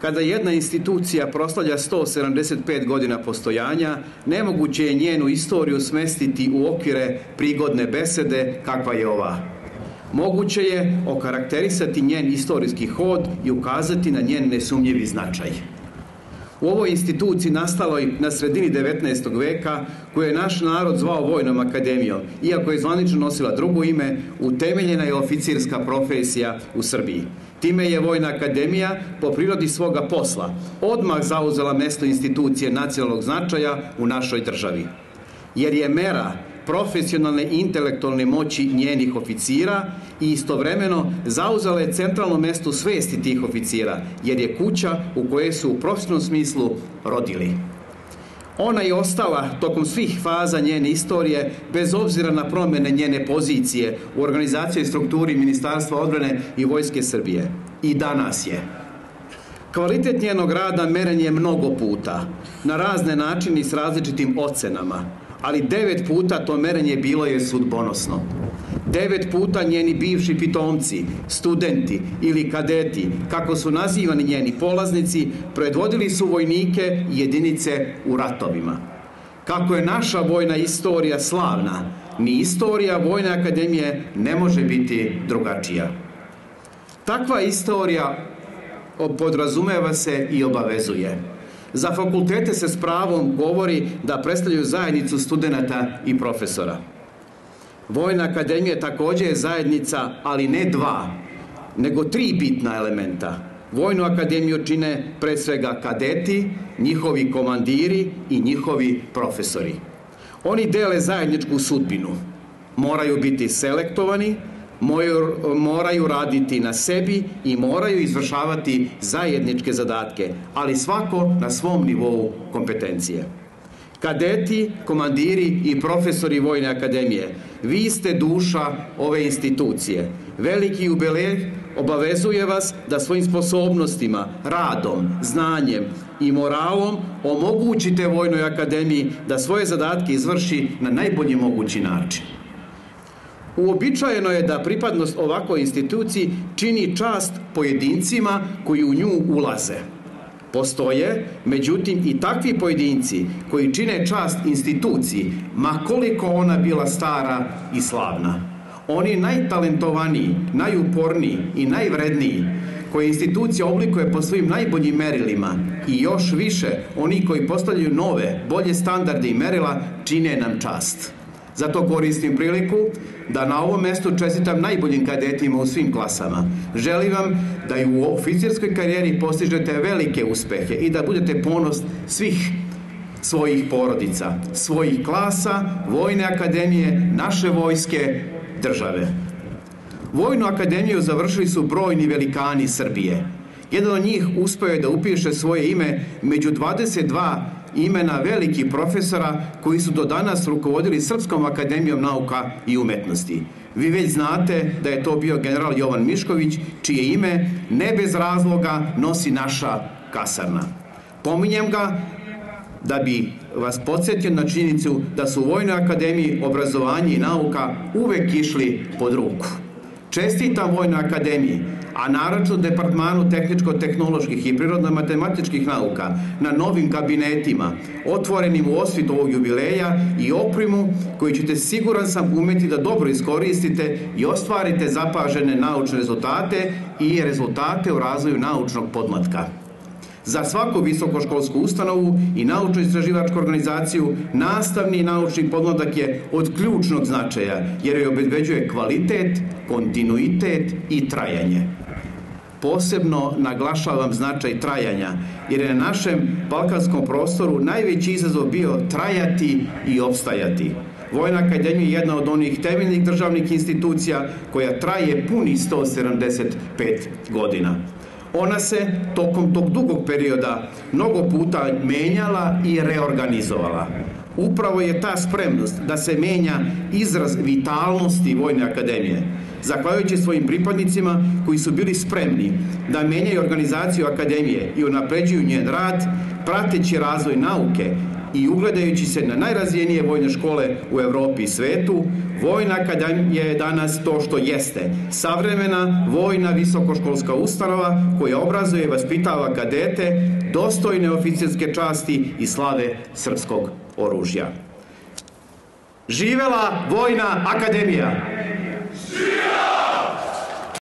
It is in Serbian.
Kada jedna institucija proslavlja 175 godina postojanja, nemoguće je njenu istoriju smestiti u okvire prigodne besede kakva je ova. Moguće je okarakterisati njen istorijski hod i ukazati na njen nesumnjivi značaj. U ovoj instituciji nastaloj na sredini 19. veka, koju je naš narod zvao Vojnom akademijom, iako je zvanično nosila drugo ime, utemeljena je oficirska profesija u Srbiji. Time je Vojna akademija, po prirodi svoga posla, odmah zauzela mesto institucije nacionalnog značaja u našoj državi. Jer je mera profesionalne i intelektualne moći njenih oficira i istovremeno zauzela je centralno mesto svesti tih oficira, jer je kuća u kojoj su u profesionalnom smislu rodili. Ona je ostala tokom svih faza njene istorije, bez obzira na promjene njene pozicije u organizaciji i strukturi Ministarstva odbrane i Vojske Srbije. I danas je. Kvalitet njenog rada meren je mnogo puta, na razne načine i s različitim ocenama, ali 9 puta to merenje bilo je sudbonosno. 9 puta njeni bivši pitomci, studenti ili kadeti, kako su nazivani njeni polaznici, predvodili su vojnike i jedinice u ratovima. Kako je naša vojna istorija slavna, ni istorija Vojne akademije ne može biti drugačija. Takva istorija podrazumeva se i obavezuje. Za fakultete se s pravom govori da predstavljaju zajednicu studenata i profesora. Vojna akademija također je zajednica, ali ne 2, nego 3 bitna elementa. Vojnu akademiju čine pre svega kadeti, njihovi komandiri i njihovi profesori. Oni dele zajedničku sudbinu. Moraju biti selektovani, moraju raditi na sebi i moraju izvršavati zajedničke zadatke, ali svako na svom nivou kompetencije. Kadeti, komandiri i profesori Vojne akademije, vi ste duša ove institucije. Veliki jubilej obavezuje vas da svojim sposobnostima, radom, znanjem i moralom omogućite Vojnoj akademiji da svoje zadatke izvrši na najbolji mogući način. Uobičajeno je da pripadnost ovakvoj instituciji čini čast pojedincima koji u nju ulaze. Postoje, međutim, i takvi pojedinci koji čine čast instituciji, ma koliko ona bila stara i slavna. Oni najtalentovaniji, najuporniji i najvredniji, koje institucija oblikuje po svojim najboljim merilima i još više oni koji postavljaju nove, bolje standarde i merila, čine nam čast. Zato koristim priliku da na ovom mestu čestitam najboljim kadetima u svim klasama. Želim vam da i u oficirskoj karijeri postižete velike uspehe i da budete ponos svih svojih porodica, svojih klasa, Vojne akademije, naše vojske, države. Vojnu akademiju završili su brojni velikani Srbije. Jedan od njih uspeo je da upiše svoje ime među 22 imena velikih profesora koji su do danas rukovodili Srpskom akademijom nauka i umetnosti. Vi već znate da je to bio general Jovan Mišković, čije ime ne bez razloga nosi naša kasarna. Pominjem ga da bi vas podsjetio na činjenicu da su u Vojnoj akademiji obrazovanje i nauka uvek išli pod ruku. Čestitam Vojnoj akademiji, a naročito Departmanu tehničko-tehnoloških i prirodno-matematičkih nauka na novim kabinetima, otvorenim u osvitu ovog jubileja i opremu koju ćete, siguran sam, umeti da dobro iskoristite i ostvarite zapažene naučne rezultate i rezultate u razvoju naučnog podmlatka. Za svaku visokoškolsku ustanovu i naučno-istraživačku organizaciju nastavni i naučni podmladak je od ključnog značaja, jer joj obezbeđuje kvalitet, kontinuitet i trajanje. Posebno naglašavam značaj trajanja, jer je na našem balkanskom prostoru najveći izazov bio trajati i opstajati. Vojna akademija je jedna od onih temeljnih državnih institucija koja traje punih 175 godina. Ona se tokom tog dugog perioda mnogo puta menjala i reorganizovala. Upravo je ta spremnost da se menja izraz vitalnosti Vojne akademije, zahvaljujući svojim pripadnicima koji su bili spremni da menjaju organizaciju akademije i unapređuju njen rad, prateći razvoj nauke i ugledajući se na najrazvijenije vojne škole u Evropi i svetu, Vojna akademija je danas to što jeste. Savremena vojna visokoškolska ustanova koja obrazuje i vaspitava kadete dostojne oficirske časti i slave srpskog oružja. Živela Vojna akademija! Živela!